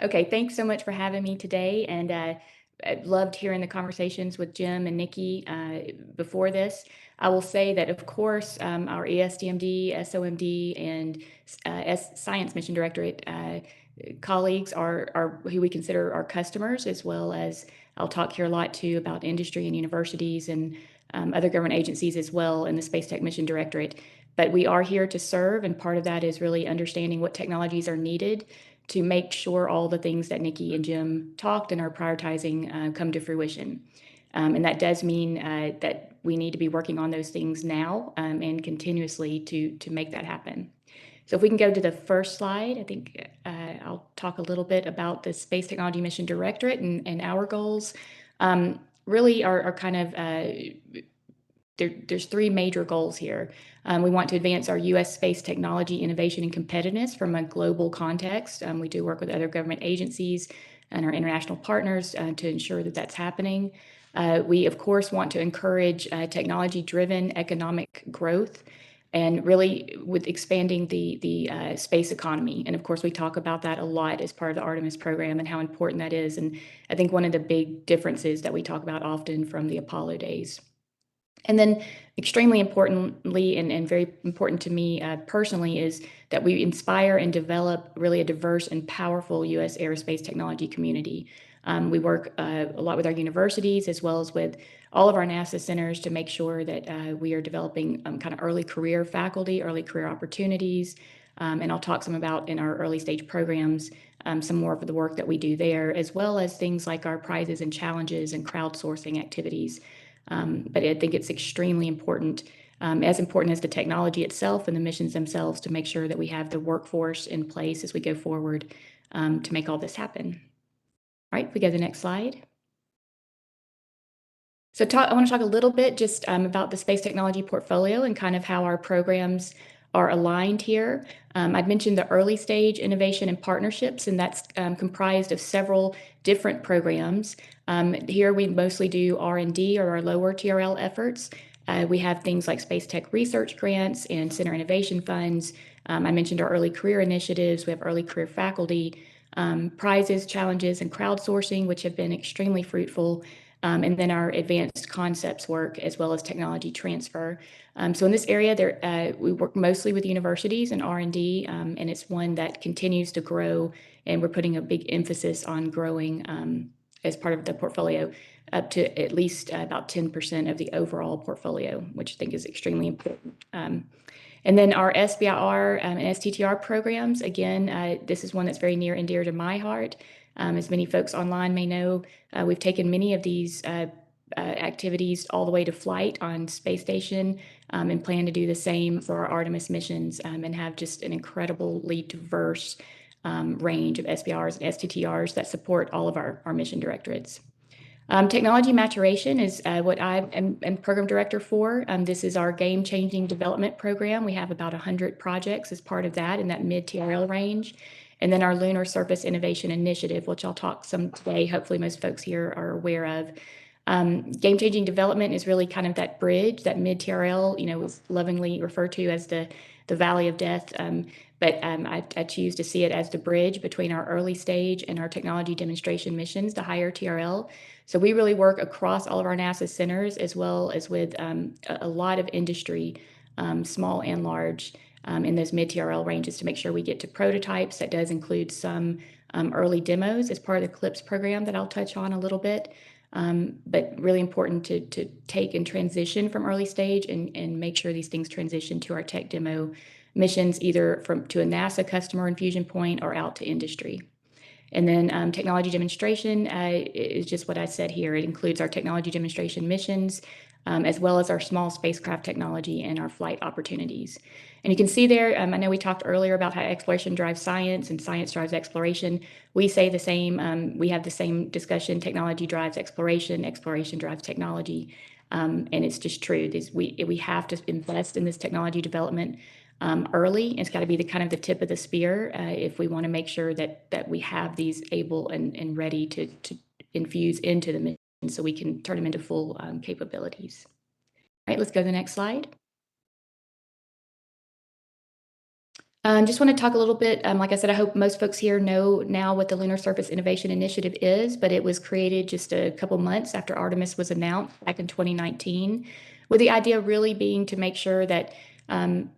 Okay, thanks so much for having me today. And I loved hearing the conversations with Jim and Nikki before this. I will say that, of course, our ESTMD, SOMD, and Science Mission Directorate colleagues are who we consider our customers, as well as I'll talk here a lot too about industry and universities and other government agencies as well in the Space Tech Mission Directorate. But we are here to serve, and part of that is really understanding what technologies are needed to make sure all the things that Nikki and Jim talked and are prioritizing come to fruition. And that does mean that we need to be working on those things now and continuously to make that happen. So if we can go to the first slide, I think I'll talk a little bit about the Space Technology Mission Directorate and our goals. Really are kind of there's three major goals here. We want to advance our U.S. space technology, innovation, and competitiveness from a global context. We do work with other government agencies and our international partners to ensure that that's happening. We, of course, want to encourage technology-driven economic growth and really with expanding the space economy. And of course, we talk about that a lot as part of the Artemis program and how important that is. And I think one of the big differences that we talk about often from the Apollo days. And then, extremely importantly, and very important to me personally, is that we inspire and develop really a diverse and powerful U.S. aerospace technology community. We work a lot with our universities as well as with all of our NASA centers to make sure that we are developing kind of early career faculty, early career opportunities. And I'll talk some about in our early stage programs, some more of the work that we do there, as well as things like our prizes and challenges and crowdsourcing activities. But I think it's extremely important, as important as the technology itself and the missions themselves, to make sure that we have the workforce in place as we go forward to make all this happen. All right, if we go to the next slide. So I want to talk a little bit just about the space technology portfolio and kind of how our programs are aligned here. I've mentioned the early stage innovation and partnerships, and that's comprised of several different programs. Here we mostly do R&D, or our lower TRL efforts. We have things like space tech research grants and center innovation funds. I mentioned our early career initiatives. We have early career faculty, prizes, challenges, and crowdsourcing, which have been extremely fruitful. And then our advanced concepts work, as well as technology transfer. So in this area, we work mostly with universities and R&D, and it's one that continues to grow, and we're putting a big emphasis on growing as part of the portfolio up to at least about 10% of the overall portfolio, which I think is extremely important. And then our SBIR and STTR programs, again, this is one that's very near and dear to my heart. As many folks online may know, we've taken many of these activities all the way to flight on space station and plan to do the same for our Artemis missions and have just an incredibly diverse range of SBRs and STTRs that support all of our mission directorates. Technology maturation is what I am program director for. This is our game-changing development program. We have about 100 projects as part of that in that mid-TRL range. And then our Lunar Surface Innovation Initiative, which I'll talk some today, hopefully most folks here are aware of. Game-changing development is really kind of that bridge, that mid-TRL, was lovingly referred to as the valley of death. But I choose to see it as the bridge between our early stage and our technology demonstration missions, the higher TRL. So we really work across all of our NASA centers, as well as with a lot of industry, small and large, in those mid-TRL ranges to make sure we get to prototypes. That does include some early demos as part of the CLIPS program that I'll touch on a little bit. But really important to take and transition from early stage and make sure these things transition to our tech demo missions, either to a NASA customer infusion point or out to industry. And then technology demonstration is just what I said here. It includes our technology demonstration missions, as well as our small spacecraft technology and our flight opportunities. And you can see there, I know we talked earlier about how exploration drives science and science drives exploration. We say the same, we have the same discussion: technology drives exploration, exploration drives technology. And it's just true. We have to invest in this technology development early. It's got to be the kind of the tip of the spear if we want to make sure that we have these able and ready to infuse into the mission so we can turn them into full capabilities. All right, let's go to the next slide. Just want to talk a little bit. Like I said, I hope most folks here know now what the Lunar Surface Innovation Initiative is, but it was created just a couple months after Artemis was announced back in 2019, with the idea really being to make sure that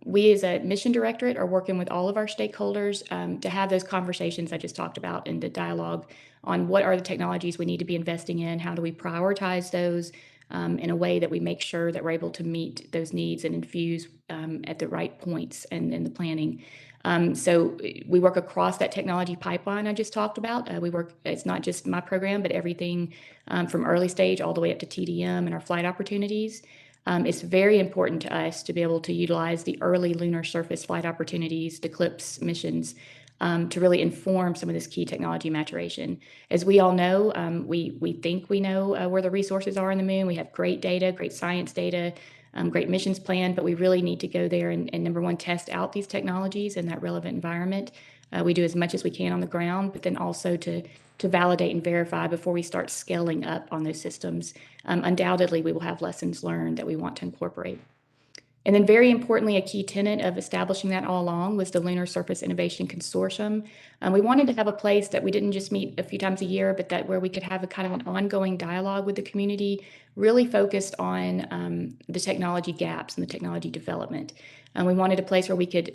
we as a mission directorate are working with all of our stakeholders to have those conversations I just talked about and the dialogue on what are the technologies we need to be investing in, how do we prioritize those in a way that we make sure that we're able to meet those needs and infuse at the right points and in the planning. So we work across that technology pipeline I just talked about. We work, it's not just my program, but everything from early stage all the way up to TDM and our flight opportunities. It's very important to us to be able to utilize the early lunar surface flight opportunities, the CLIPS missions, to really inform some of this key technology maturation. As we all know, we think we know where the resources are on the moon. We have great data, great science data, great missions planned, but we really need to go there and number one, test out these technologies in that relevant environment. We do as much as we can on the ground, but then also to validate and verify before we start scaling up on those systems. Undoubtedly, we will have lessons learned that we want to incorporate. And then very importantly, a key tenet of establishing that all along was the Lunar Surface Innovation Consortium. We wanted to have a place that we didn't just meet a few times a year, but that where we could have a kind of an ongoing dialogue with the community, really focused on the technology gaps and the technology development. We wanted a place where we could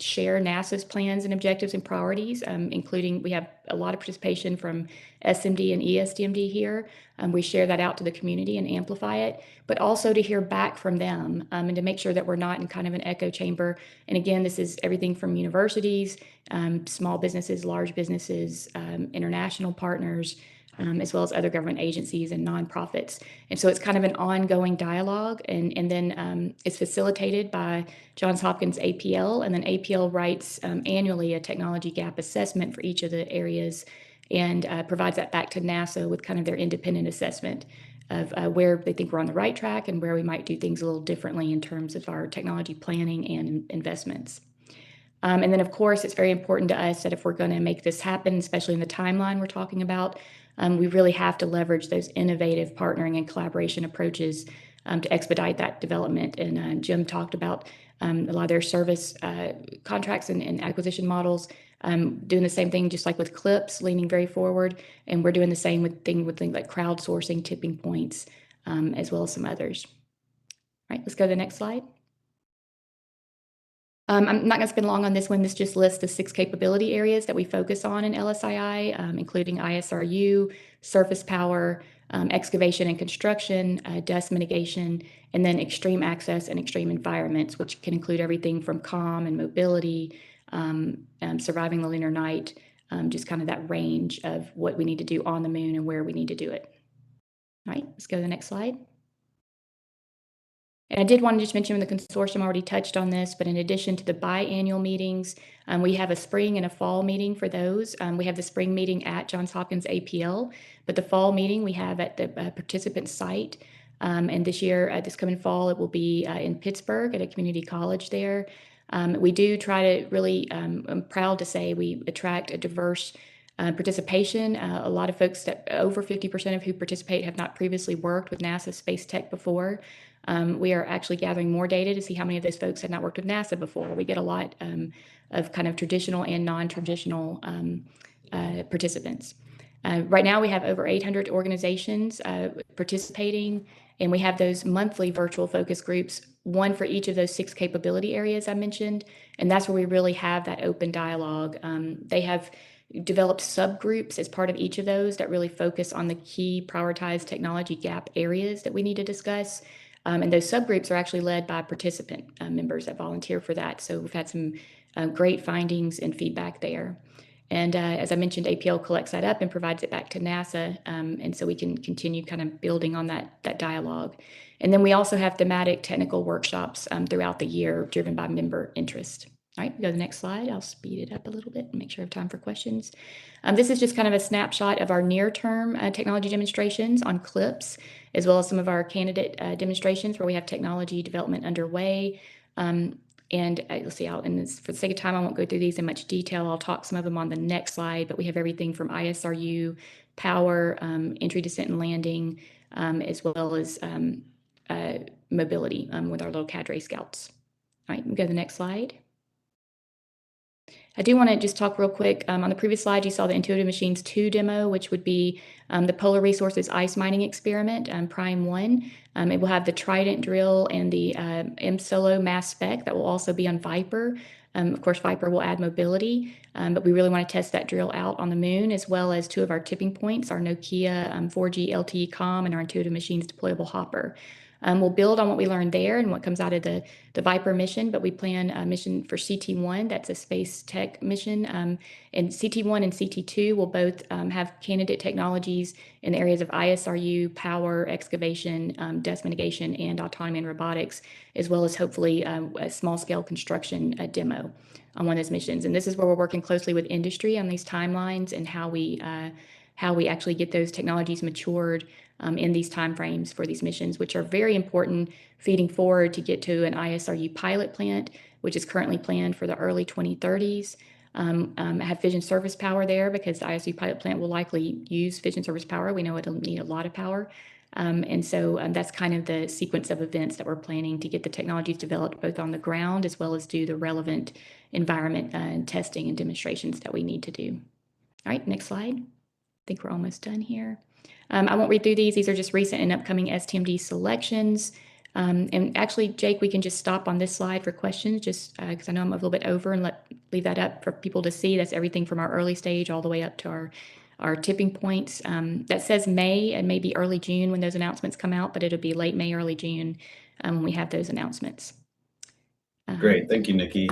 share NASA's plans and objectives and priorities, including we have a lot of participation from SMD and ESTMD here. We share that out to the community and amplify it, but also to hear back from them and to make sure that we're not in kind of an echo chamber. And again, this is everything from universities, small businesses, large businesses, international partners, as well as other government agencies and nonprofits. And so it's kind of an ongoing dialogue. And then it's facilitated by Johns Hopkins APL. And then APL writes annually a technology gap assessment for each of the areas and provides that back to NASA with kind of their independent assessment of where they think we're on the right track and where we might do things a little differently in terms of our technology planning and investments. And then, of course, it's very important to us that if we're going to make this happen, especially in the timeline we're talking about, we really have to leverage those innovative partnering and collaboration approaches to expedite that development. And Jim talked about a lot of their service contracts and acquisition models, doing the same thing just like with CLIPS, leaning very forward. And we're doing the same with things like crowdsourcing, tipping points, as well as some others. All right, let's go to the next slide. I'm not going to spend long on this one. This just lists the 6 capability areas that we focus on in LSII, including ISRU, surface power, excavation and construction, dust mitigation, and then extreme access and extreme environments, which can include everything from comm and mobility, surviving the lunar night, just kind of that range of what we need to do on the moon and where we need to do it. All right, let's go to the next slide. And I did want to just mention the consortium already touched on this, but in addition to the biannual meetings, we have a spring and a fall meeting for those. We have the spring meeting at Johns Hopkins APL, but the fall meeting we have at the participant site. And this year, this coming fall, it will be in Pittsburgh at a community college there. We do try to really, I'm proud to say we attract a diverse participation. A lot of folks that over 50% of who participate have not previously worked with NASA space tech before. We are actually gathering more data to see how many of those folks had not worked with NASA before. We get a lot of kind of traditional and non-traditional participants. Right now, we have over 800 organizations participating, and we have those monthly virtual focus groups, one for each of those 6 capability areas I mentioned, and that's where we really have that open dialogue. They have developed subgroups as part of each of those that really focus on the key prioritized technology gap areas that we need to discuss. And those subgroups are actually led by participant members that volunteer for that. So we've had some great findings and feedback there. And as I mentioned, APL collects that up and provides it back to NASA. And so we can continue kind of building on that dialogue. And then we also have thematic technical workshops throughout the year driven by member interest. All right, go to the next slide. I'll speed it up a little bit and make sure I have time for questions. This is just kind of a snapshot of our near-term technology demonstrations on CLIPS, as well as some of our candidate demonstrations where we have technology development underway. And let's see, for the sake of time, I won't go through these in much detail. I'll talk some of them on the next slide, but we have everything from ISRU, power, entry, descent, and landing, as well as mobility with our little cadre scouts. All right, we'll go to the next slide. I do want to just talk real quick. On the previous slide, you saw the Intuitive Machines 2 demo, which would be the Polar Resources ice mining experiment, Prime 1. It will have the Trident drill and the M-Solo mass spec that will also be on Viper. Of course, Viper will add mobility, but we really want to test that drill out on the moon, as well as 2 of our tipping points, our Nokia 4G LTE comm and our Intuitive Machines deployable hopper. We'll build on what we learned there and what comes out of the Viper mission, but we plan a mission for CT1. That's a space tech mission. And CT1 and CT2 will both have candidate technologies in the areas of ISRU, power, excavation, dust mitigation, and autonomy and robotics, as well as hopefully a small-scale construction demo on one of those missions. And this is where we're working closely with industry on these timelines and how we actually get those technologies matured in these timeframes for these missions, which are very important feeding forward to get to an ISRU pilot plant, which is currently planned for the early 2030s. Have fission surface power there because the ISRU pilot plant will likely use fission surface power. We know it'll need a lot of power. And so that's kind of the sequence of events that we're planning to get the technologies developed both on the ground as well as do the relevant environment testing and demonstrations that we need to do. All right, next slide. I think we're almost done here. I won't read through these. These are just recent and upcoming STMD selections. And actually, Jake, we can just stop on this slide for questions, just because I know I'm a little bit over, and leave that up for people to see. That's everything from our early stage all the way up to our tipping points. That says May and maybe early June when those announcements come out, but it'll be late May, early June when we have those announcements. Great. Thank you, Niki.